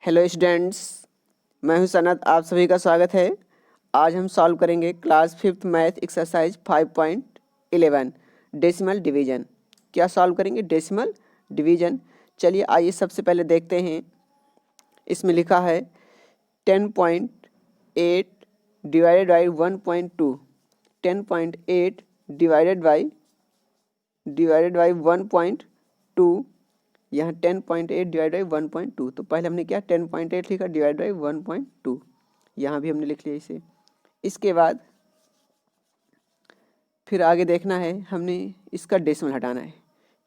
Hello students, मैं हूं सनत। आप सभी का स्वागत है। आज हम सॉल्व करेंगे class 5th math exercise 5.11 decimal division. क्या सॉल्व करेंगे? Decimal division. चलिए आइए सबसे पहले देखते हैं। इसमें लिखा है 10.8 डिवाइडेड बाई 1.2। 10.8 divided by 1.2। यहाँ 10.8 डिवाइड बाई 1.2, तो पहले हमने क्या 10.8 लिखा डिवाइड बाई 1.2, यहाँ भी हमने लिख लिया इसे। इसके बाद फिर आगे देखना है, हमने इसका डेसिमल हटाना है।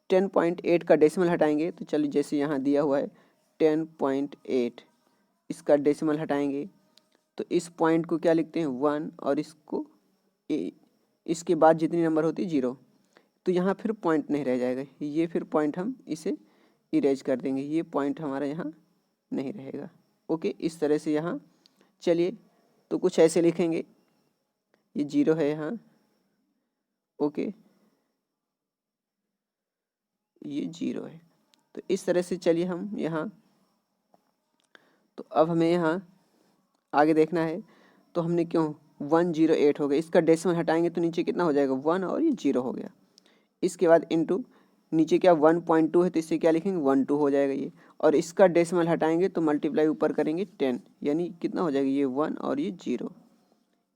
10.8 का डेसिमल हटाएंगे तो चलिए, जैसे यहाँ दिया हुआ है 10.8, इसका डेसिमल हटाएंगे तो इस पॉइंट को क्या लिखते हैं 1, और इसको इसके बाद जितनी नंबर होती है 0, तो यहाँ फिर पॉइंट नहीं रह जाएगा। ये फिर पॉइंट हम इसे इरेज कर देंगे, ये पॉइंट हमारा यहाँ नहीं रहेगा। ओके, इस तरह से यहाँ चलिए तो कुछ ऐसे लिखेंगे, ये 0 है यहाँ। ओके, ये 0 है, तो इस तरह से चलिए हम यहाँ, तो अब हमें यहाँ आगे देखना है। तो हमने क्यों 108 हो गया, इसका डेसिमल हटाएंगे तो नीचे कितना हो जाएगा 1, और ये 0 हो गया। इसके बाद इनटू नीचे क्या 1.2 है, तो इससे क्या लिखेंगे 12 हो जाएगा ये, और इसका डेसिमल हटाएंगे तो मल्टीप्लाई ऊपर करेंगे 10, यानी कितना हो जाएगा ये 1 और ये 0,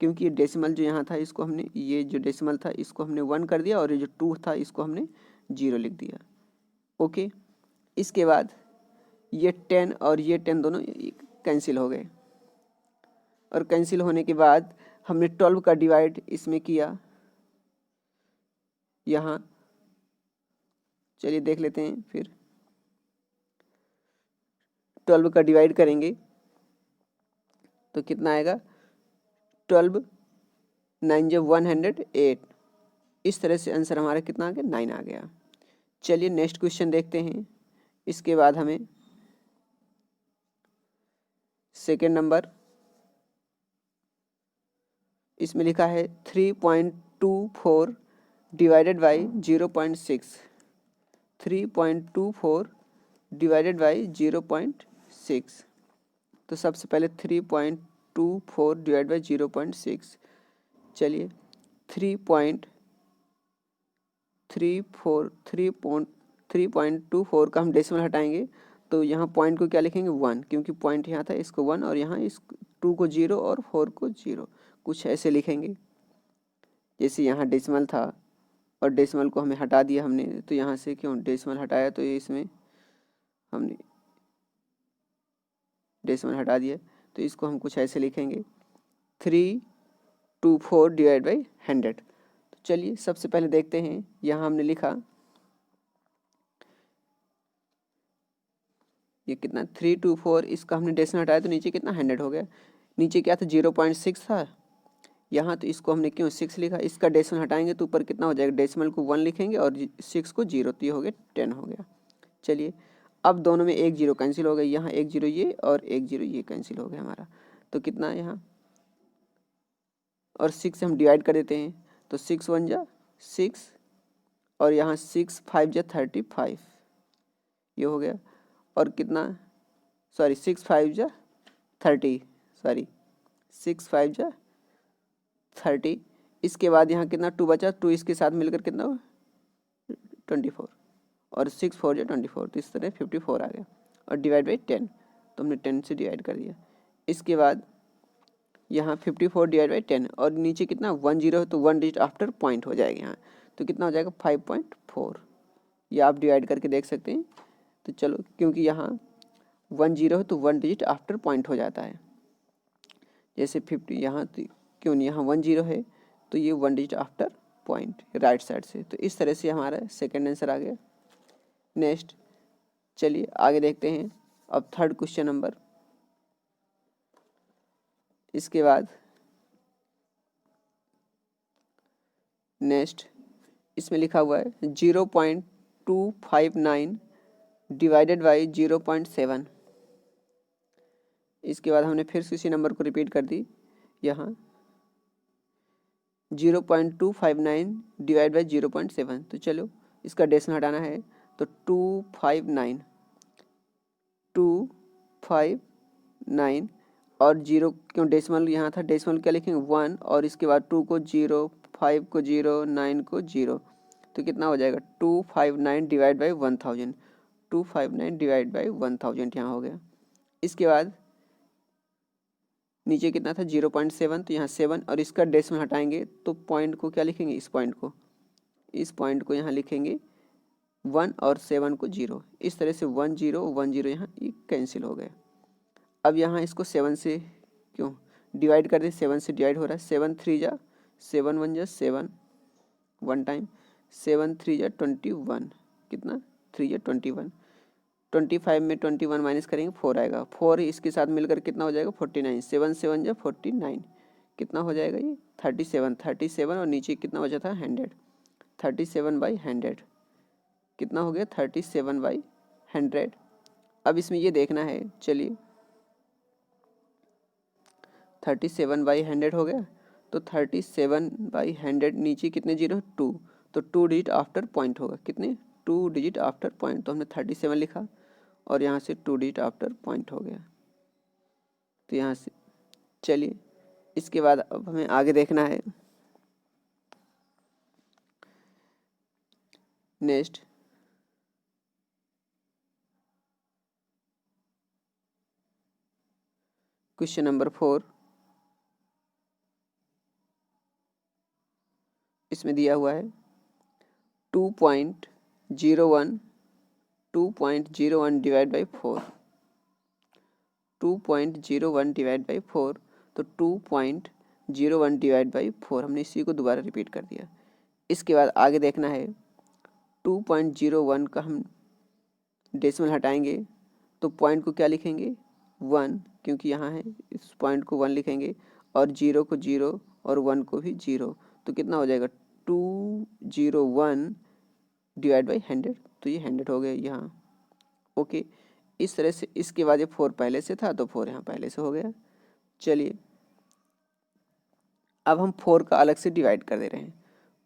क्योंकि ये डेसिमल जो यहाँ था इसको हमने, ये जो डेसिमल था इसको हमने 1 कर दिया, और ये जो 2 था इसको हमने 0 लिख दिया। ओके, इसके बाद ये 10 और ये 10 दोनों कैंसिल हो गए, और कैंसिल होने के बाद हमने 12 का डिवाइड इसमें किया यहाँ। चलिए देख लेते हैं, फिर 12 का डिवाइड करेंगे तो कितना आएगा 12 9 जब 108। इस तरह से आंसर हमारा कितना आ गया 9 आ गया। चलिए नेक्स्ट क्वेश्चन देखते हैं। इसके बाद हमें सेकेंड नंबर, इसमें लिखा है 3.24 डिवाइडेड बाई 0.6। 3.24 divided by 0.6। तो सबसे पहले 3.24 डिवाइड बाई 0.6। चलिए 3.24 का हम डेसिमल हटाएंगे तो यहाँ पॉइंट को क्या लिखेंगे 1, क्योंकि पॉइंट यहाँ था, इसको 1, और यहाँ इस 2 को 0 और 4 को 0, कुछ ऐसे लिखेंगे। जैसे यहाँ डेसिमल था और डेसिमल को हमें हटा दिया हमने, तो यहाँ से क्यों डेसिमल हटाया, तो ये इसमें हमने डेसिमल हटा दिया, तो इसको हम कुछ ऐसे लिखेंगे 324 डिवाइड बाई 100। तो चलिए सबसे पहले देखते हैं, यहाँ हमने लिखा ये कितना 324, इसका हमने डेसिमल हटाया तो नीचे कितना 100 हो गया। नीचे क्या था 0.6 था यहाँ, तो इसको हमने क्यों 6 लिखा। इसका डेसिमल हटाएंगे तो ऊपर कितना हो जाएगा, डेसिमल को 1 लिखेंगे और 6 को 0, तो ये हो गया 10 हो गया। चलिए अब दोनों में एक 0 कैंसिल हो गया, यहाँ एक 0 ये और एक 0 ये कैंसिल हो गया हमारा, तो कितना है यहाँ, और 6 से हम डिवाइड कर देते हैं तो 6 1 जा 6, और यहाँ 6 5 जा 35, ये हो गया। और कितना, सॉरी 6 5 जा 30, सॉरी 6 5 जा 30। इसके बाद यहाँ कितना 2 बचा, 2 इसके साथ मिलकर कितना हुआ 24, और 6 4 जा 24, तो इस तरह 54 आ गया। और डिवाइड बाई 10, तो हमने 10 से डिवाइड कर दिया। इसके बाद यहाँ 54 डिवाइड बाई 10, और नीचे कितना 1 0 है, तो 1 डिजिट आफ्टर पॉइंट हो जाएगा यहाँ, तो कितना हो जाएगा 5.4। ये आप डिवाइड करके देख सकते हैं। तो चलो, क्योंकि यहाँ 1 0 है तो 1 डिजिट आफ्टर पॉइंट हो जाता है। जैसे 50 यहाँ, तो क्यों नहीं, यहाँ 1 0 है तो ये 1 digit after point right side से। तो इस तरह से हमारा सेकेंड आंसर आ गया। नेक्स्ट चलिए आगे देखते हैं। अब थर्ड क्वेश्चन नंबर, इसके बाद नेक्स्ट इसमें लिखा हुआ है 0.259 डिवाइडेड बाई 0.7। इसके बाद हमने फिर से इसी नंबर को रिपीट कर दी, यहाँ 0.259 डिवाइड बाई 0.7। तो चलो इसका डेसिमल हटाना है तो 259 9 और 0 क्यों डेसिमल यहाँ था, डेसिमल क्या लिखेंगे 1 और इसके बाद 2 को 0, 5 को 0, 9 को 0, तो कितना हो जाएगा 259 डिवाइड बाई 1000, 259 डिवाइड बाई 1000 यहाँ हो गया। इसके बाद नीचे कितना था 0.7, तो यहाँ 7 और इसका डेसिमल हटाएंगे तो पॉइंट को क्या लिखेंगे, इस पॉइंट को यहाँ लिखेंगे 1 और 7 को 0, इस तरह से 1 0 1 0 यहाँ ये कैंसिल हो गया। अब यहाँ इसको 7 से क्यों डिवाइड कर दें, 7 से डिवाइड हो रहा है, 7 3 जा 7 1 जा 7 वन टाइम, 7 3 जा 21, कितना 3 जा 21, 25 में 21 माइनस करेंगे 4 आएगा, 4 इसके साथ मिलकर कितना हो जाएगा 49, 7 7 जा 49, कितना हो जाएगा ये 37 और नीचे कितना बचा था 100, 37/100 कितना हो गया 37/100। अब इसमें ये देखना है, चलिए 37/100 हो गया, तो 37/100 नीचे कितने जीरो 2, तो 2 डिजिट आफ्टर पॉइंट होगा, कितने 2 डिजिट आफ्टर पॉइंट, तो हमने 37 लिखा और यहाँ से 2 डिजिट आफ्टर पॉइंट हो गया, तो यहाँ से चलिए इसके बाद अब हमें आगे देखना है। नेक्स्ट क्वेश्चन नंबर 4, इसमें दिया हुआ है 2.01 डिवाइड बाई 4, 2.01 डिवाइड बाई 4, तो 2.01 डिवाइड बाई 4 हमने इसी को दोबारा रिपीट कर दिया। इसके बाद आगे देखना है 2.01 का हम डेसिमल हटाएंगे तो पॉइंट को क्या लिखेंगे 1, क्योंकि यहाँ है इस पॉइंट को 1 लिखेंगे और 0 को 0 और 1 को भी 0, तो कितना हो जाएगा 201 डिवाइड बाई 100, तो ये 100 हो गया यहाँ। ओके, इस तरह से इसके बाद ये 4 पहले से था तो 4 यहाँ पहले से हो गया। चलिए अब हम 4 का अलग से डिवाइड कर दे रहे हैं,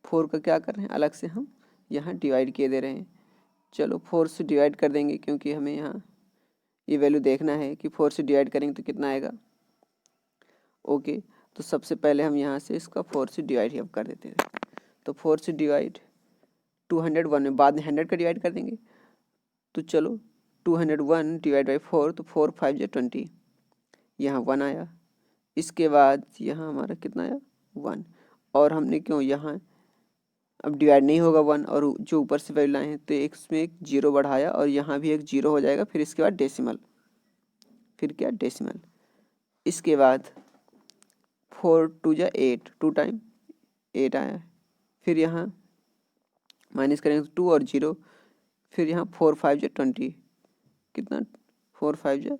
4 का क्या कर रहे हैं अलग से हम यहाँ डिवाइड किए दे रहे हैं। चलो 4 से डिवाइड कर देंगे, क्योंकि हमें यहाँ ये वैल्यू देखना है कि 4 से डिवाइड करेंगे तो कितना आएगा। ओके, तो सबसे पहले हम यहाँ से इसका 4 से डिवाइड ही अब कर देते हैं, तो 4 से डिवाइड 201 में बाद में 100 का डिवाइड कर देंगे, तो चलो 201 डिवाइड बाई 4, तो 4 5 जा 20, यहाँ 1 आया। इसके बाद यहाँ हमारा कितना आया 1, और हमने क्यों यहाँ अब डिवाइड नहीं होगा 1 और जो ऊपर से वैल्यू लाए हैं तो इसमें एक 0 बढ़ाया और यहाँ भी एक 0 हो जाएगा, फिर इसके बाद डेसिमल, फिर क्या डेसिमल। इसके बाद 4 2 जा 8, 2 टाइम 8 आया, फिर यहाँ माइनस करेंगे 2 और 0, फिर यहाँ 4 5 जा 20, कितना 4 5 जा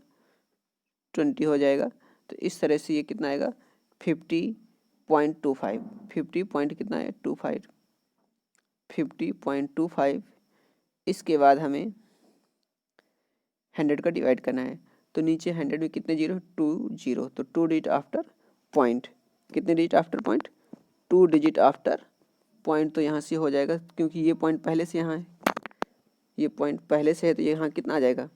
20 हो जाएगा। तो इस तरह से ये कितना आएगा 50.25, 50 पॉइंट कितना है 25, 50.25। इसके बाद हमें 100 का डिवाइड करना है, तो नीचे 100 में कितने जीरो 2 0, तो 2 डिजिट आफ्टर पॉइंट, कितने digit after point 2 digit after point, तो यहाँ से हो जाएगा क्योंकि ये पॉइंट पहले से यहाँ है, ये पॉइंट पहले से है तो यहाँ कितना आ जाएगा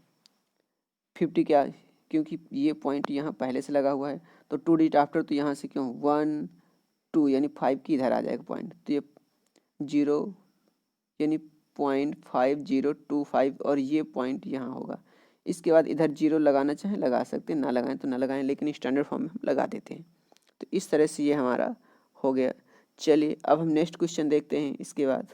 50, क्या क्योंकि ये पॉइंट यहाँ पहले से लगा हुआ है, तो 2 डिजिट आफ्टर, तो यहाँ से क्यों 1 2 यानी 5 की इधर आ जाएगा पॉइंट, तो ये 0 यानी 0.5025 और ये पॉइंट यहाँ होगा। इसके बाद इधर 0 लगाना चाहें लगा सकते हैं, ना लगाएं तो ना लगाएं, लेकिन स्टैंडर्ड फॉर्म में हम लगा देते हैं। तो इस तरह से ये हमारा हो गया। चलिए अब हम नेक्स्ट क्वेश्चन देखते हैं इसके बाद।